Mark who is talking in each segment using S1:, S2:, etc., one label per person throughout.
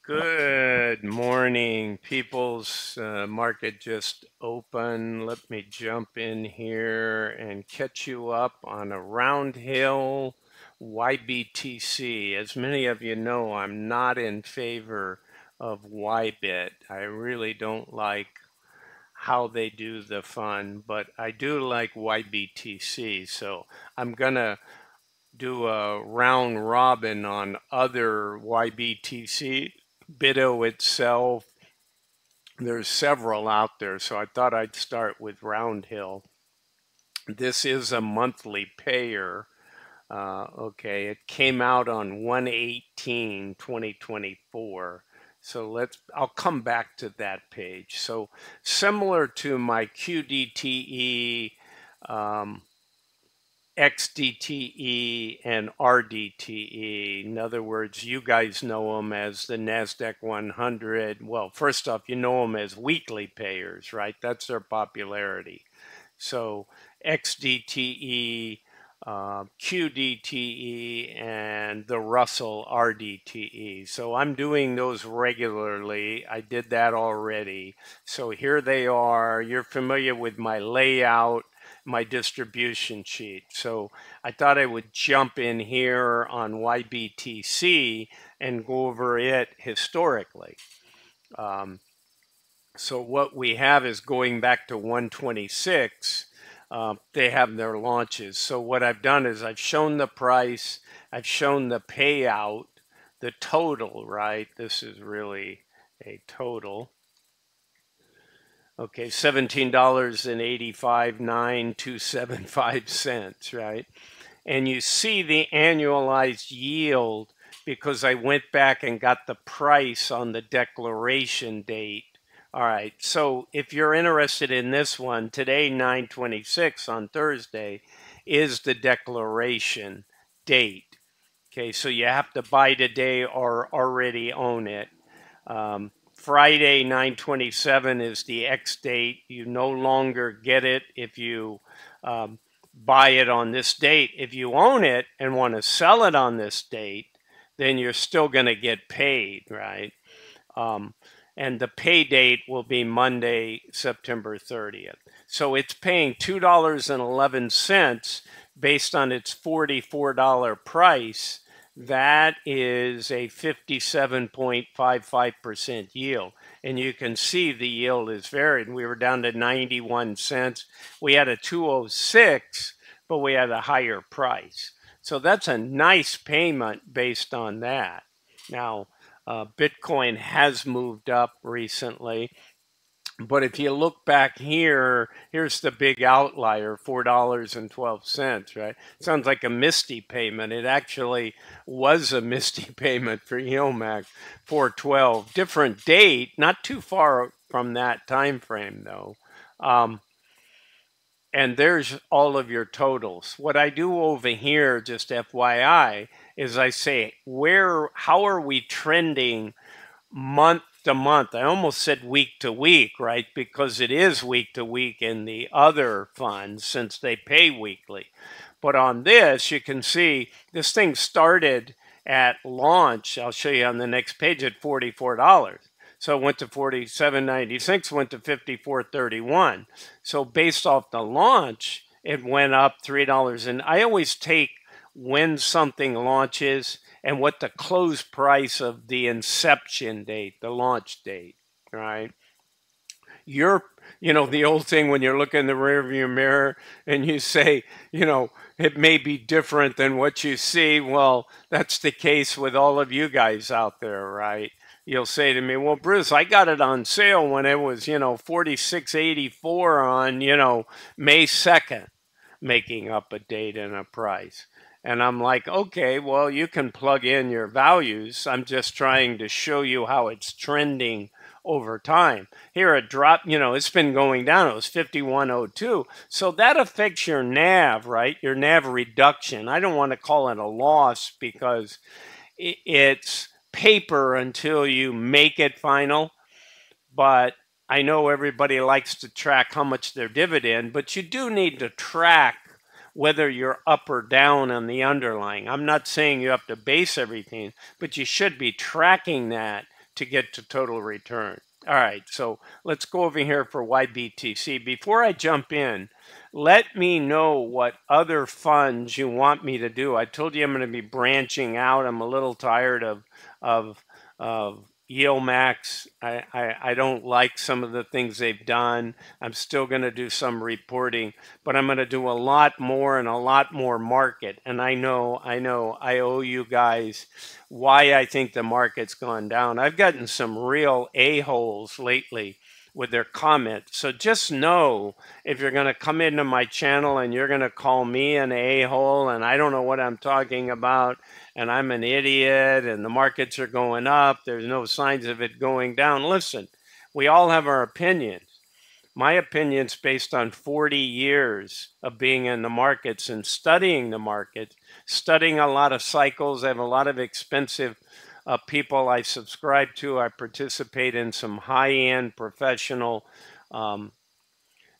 S1: Good morning, peoples. Market just opened. Let me jump in here and catch you up on a Roundhill YBTC. As many of you know, I'm not in favor of YBIT. I really don't like how they do the fund, but I do like YBTC. So I'm gonna do a round robin on other YBTC, BITO itself. There's several out there, so I thought I'd start with Roundhill. This is a monthly payer. Okay, it came out on 1/18/2024. So I'll come back to that page. So similar to my QDTE, XDTE and RDTE. In other words, you guys know them as the NASDAQ 100. Well, first off, you know them as weekly payers, right? That's their popularity. So XDTE, QDTE, and the Russell RDTE. So I'm doing those regularly. I did that already. So here they are. You're familiar with my layout, my distribution sheet. So I thought I would jump in here on YBTC and go over it historically. So what we have is going back to 126. They have their launches. So what I've done is I've shown the price, I've shown the payout, the total, right? This is really a total. Okay, $17.859275, right? And you see the annualized yield because I went back and got the price on the declaration date. All right, so if you're interested in this one, today, 9/26 on Thursday, is the declaration date. Okay, so you have to buy today or already own it. Friday, 9/27 is the X date. You no longer get it if you buy it on this date. If you own it and want to sell it on this date, then you're still going to get paid, right? And the pay date will be Monday, September 30th. So it's paying $2.11 based on its $44 price. That is a 57.55% yield. And you can see the yield is varied. We were down to 91 cents. We had a 206, but we had a higher price. So that's a nice payment based on that. Now, Bitcoin has moved up recently. But if you look back here, here's the big outlier, $4.12, right? Sounds like a Misty payment. It actually was a Misty payment for EOMAC, 412. Different date, not too far from that time frame, though. And there's all of your totals. What I do over here, just FYI, is I say, how are we trending month to month? I almost said week to week, right? Because it is week to week in the other funds since they pay weekly. But on this, you can see this thing started at launch. I'll show you on the next page at $44. So it went to $47.96, went to $54.31. So based off the launch, it went up $3. And I always take when something launches and what the close price of the inception date, the launch date, right? The old thing when you're looking in the rearview mirror and you say, it may be different than what you see. Well, that's the case with all of you guys out there, right? You'll say to me, well, Bruce, I got it on sale when it was, $46.84 on, May 2nd, making up a date and a price. And I'm like, okay, well, you can plug in your values. I'm just trying to show you how it's trending over time. Here, a drop, it's been going down. It was 51.02. So that affects your NAV, right? Your NAV reduction. I don't want to call it a loss because it's paper until you make it final. But I know everybody likes to track how much their dividend, but you do need to track whether you're up or down on the underlying. I'm not saying you have to base everything, but you should be tracking that to get to total return. All right, so let's go over here for YBTC. Before I jump in, let me know what other funds you want me to do. I told you I'm going to be branching out. I'm a little tired of Yield Max. I don't like some of the things they've done. I'm still going to do some reporting, but I'm going to do a lot more and a lot more market. And I know I owe you guys why I think the market's gone down. I've gotten some real a-holes lately with their comments. So just know if you're going to come into my channel and you're going to call me an a-hole and I don't know what I'm talking about and I'm an idiot and the markets are going up, there's no signs of it going down. Listen, we all have our opinions. My opinion's based on 40 years of being in the markets and studying the markets, studying a lot of cycles. I have a lot of expensive people I subscribe to. I participate in some high-end professional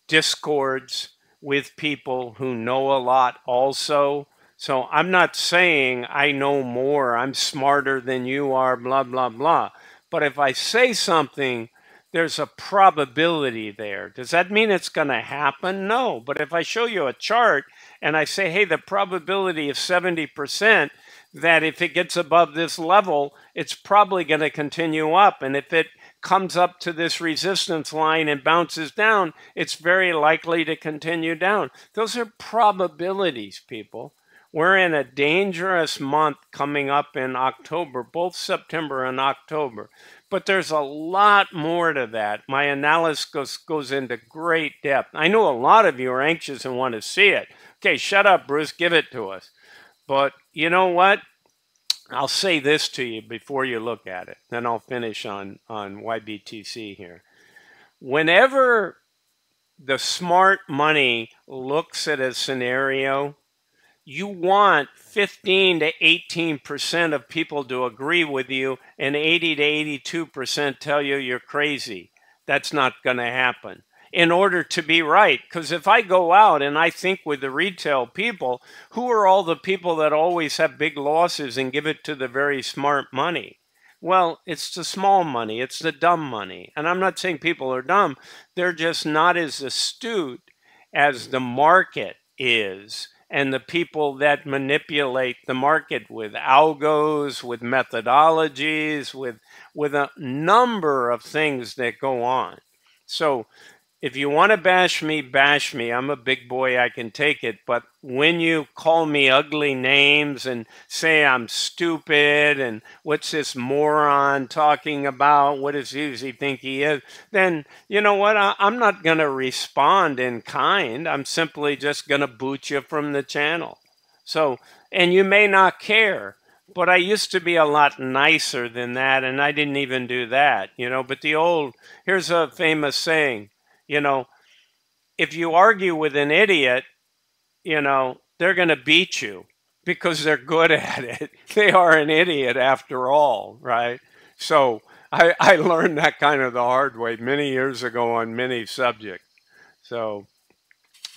S1: discords with people who know a lot also. So I'm not saying I know more, I'm smarter than you are, blah, blah, blah. But if I say something, there's a probability there. Does that mean it's going to happen? No. But if I show you a chart and I say, hey, the probability is 70%, that if it gets above this level, it's probably going to continue up. And if it comes up to this resistance line and bounces down, it's very likely to continue down. Those are probabilities, people. We're in a dangerous month coming up in October, both September and October. But there's a lot more to that. My analysis goes into great depth. I know a lot of you are anxious and want to see it. Okay, shut up, Bruce. Give it to us. But you know what? I'll say this to you before you look at it. Then I'll finish on YBTC here. Whenever the smart money looks at a scenario, you want 15 to 18% of people to agree with you and 80 to 82% tell you you're crazy. That's not going to happen in order to be right. Because if I go out and I think with the retail people, who are all the people that always have big losses and give it to the very smart money? Well, it's the small money. It's the dumb money. And I'm not saying people are dumb. They're just not as astute as the market is. And the people that manipulate the market with algos, with methodologies, with a number of things that go on. So if you want to bash me, bash me. I'm a big boy, I can take it. But when you call me ugly names and say I'm stupid and what's this moron talking about, what does he think he is, then you know what? I'm not going to respond in kind. I'm simply just going to boot you from the channel. So, and you may not care. But I used to be a lot nicer than that, and I didn't even do that, you know. But here's a famous saying, you know, if you argue with an idiot, you know, they're going to beat you because they're good at it. They are an idiot after all, right? So I learned that kind of the hard way many years ago on many subjects. So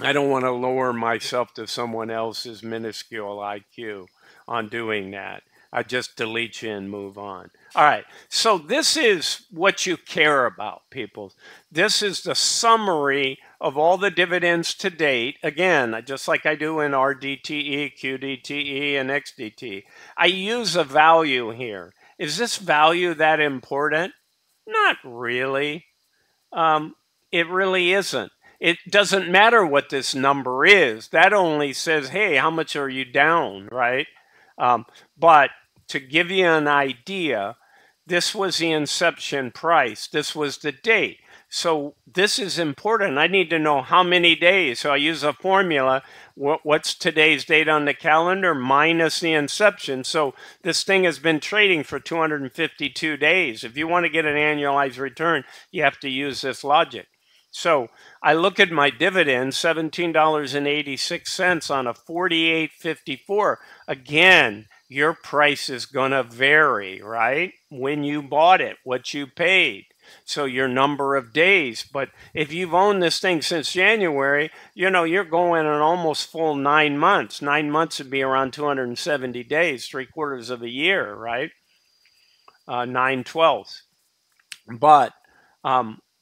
S1: I don't want to lower myself to someone else's minuscule IQ on doing that. I just delete you and move on. All right, so this is what you care about, people. This is the summary of all the dividends to date. Again, just like I do in RDTE, QDTE, and XDT. I use a value here. Is this value that important? Not really. It really isn't. It doesn't matter what this number is. That only says, hey, how much are you down, right? But to give you an idea, this was the inception price. This was the date. So this is important. I need to know how many days. So I use a formula. What's today's date on the calendar minus the inception? So this thing has been trading for 252 days. If you want to get an annualized return, you have to use this logic. So I look at my dividend, $17.86 on a 48.54. Again, your price is going to vary, right? When you bought it, what you paid. So your number of days. But if you've owned this thing since January, you know, you're going an almost full 9 months. 9 months would be around 270 days, 3/4 of a year, right? 9/12. But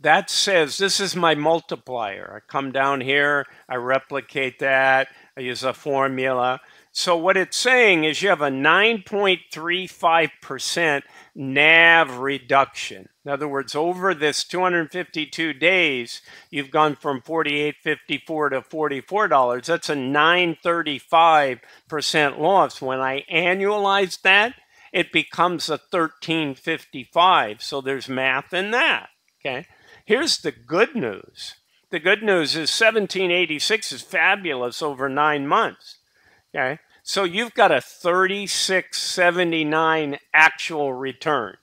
S1: that says this is my multiplier. I come down here, I replicate that, I use a formula. So what it's saying is you have a 9.35% NAV reduction. In other words, over this 252 days, you've gone from $48.54 to $44. That's a 9.35% loss. When I annualize that, it becomes a 13.55. So there's math in that. Okay. Here's the good news. The good news is 1786 is fabulous over 9 months. Okay. So you've got a 36.79 actual return.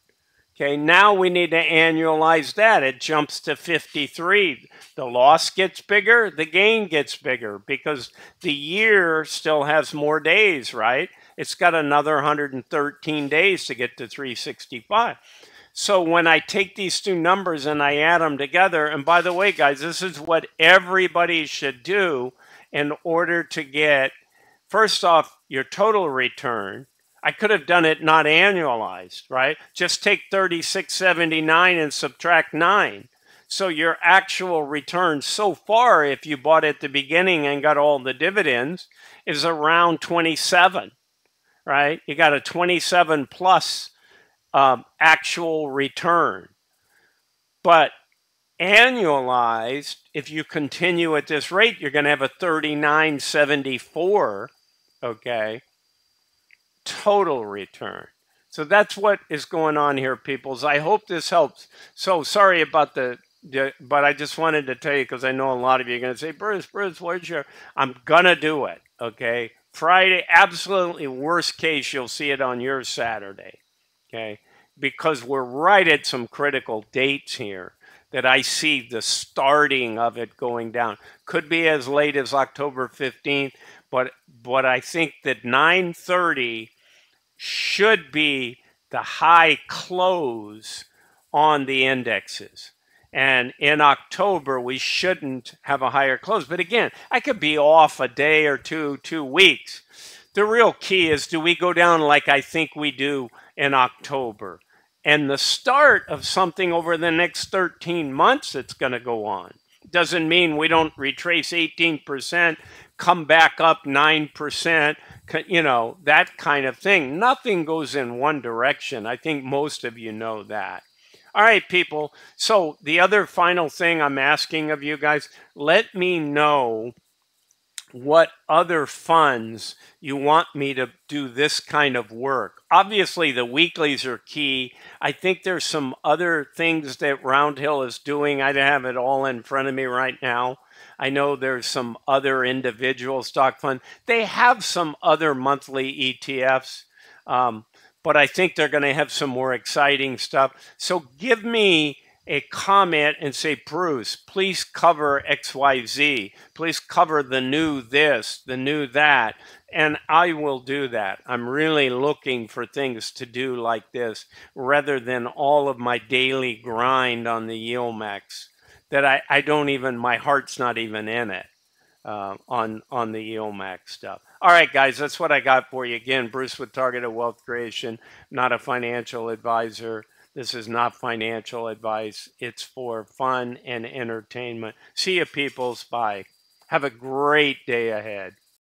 S1: Okay, now we need to annualize that. It jumps to 53. The loss gets bigger, the gain gets bigger because the year still has more days, right? It's got another 113 days to get to 365. So when I take these two numbers and I add them together, and by the way, guys, this is what everybody should do in order to get, first off, your total return. I could have done it not annualized, right? Just take 36.79 and subtract 9. So your actual return so far, if you bought at the beginning and got all the dividends, is around 27, right? You got a 27 plus actual return. But annualized, if you continue at this rate, you're going to have a 39.74, okay, total return. So that's what is going on here, peoples. I hope this helps. So sorry about but I just wanted to tell you because I know a lot of you are going to say, Bruce, where's your, I'm going to do it, okay? Friday, absolutely worst case, you'll see it on your Saturday, okay? Because we're right at some critical dates here that I see the starting of it going down. Could be as late as October 15th, but I think that 9:30 should be the high close on the indexes. And in October, we shouldn't have a higher close. But again, I could be off a day or 2 weeks. The real key is, do we go down like I think we do in October? And the start of something over the next 13 months that's going to go on. Doesn't mean we don't retrace 18%, come back up 9%, you know, that kind of thing. Nothing goes in one direction. I think most of you know that. All right, people. So the other final thing I'm asking of you guys, let me know what other funds you want me to do this kind of work. Obviously, the weeklies are key. I think there's some other things that Roundhill is doing. I don't have it all in front of me right now. I know there's some other individual stock fund. They have some other monthly ETFs, but I think they're going to have some more exciting stuff. So give me a comment and say, Bruce, please cover XYZ. Please cover the new this, the new that. And I will do that. I'm really looking for things to do like this rather than all of my daily grind on the YieldMax that I don't even, my heart's not even in it on the YieldMax stuff. All right, guys, that's what I got for you. Again, Bruce with Targeted Wealth Creation, not a financial advisor. This is not financial advice. It's for fun and entertainment. See you, peoples. Bye. Have a great day ahead.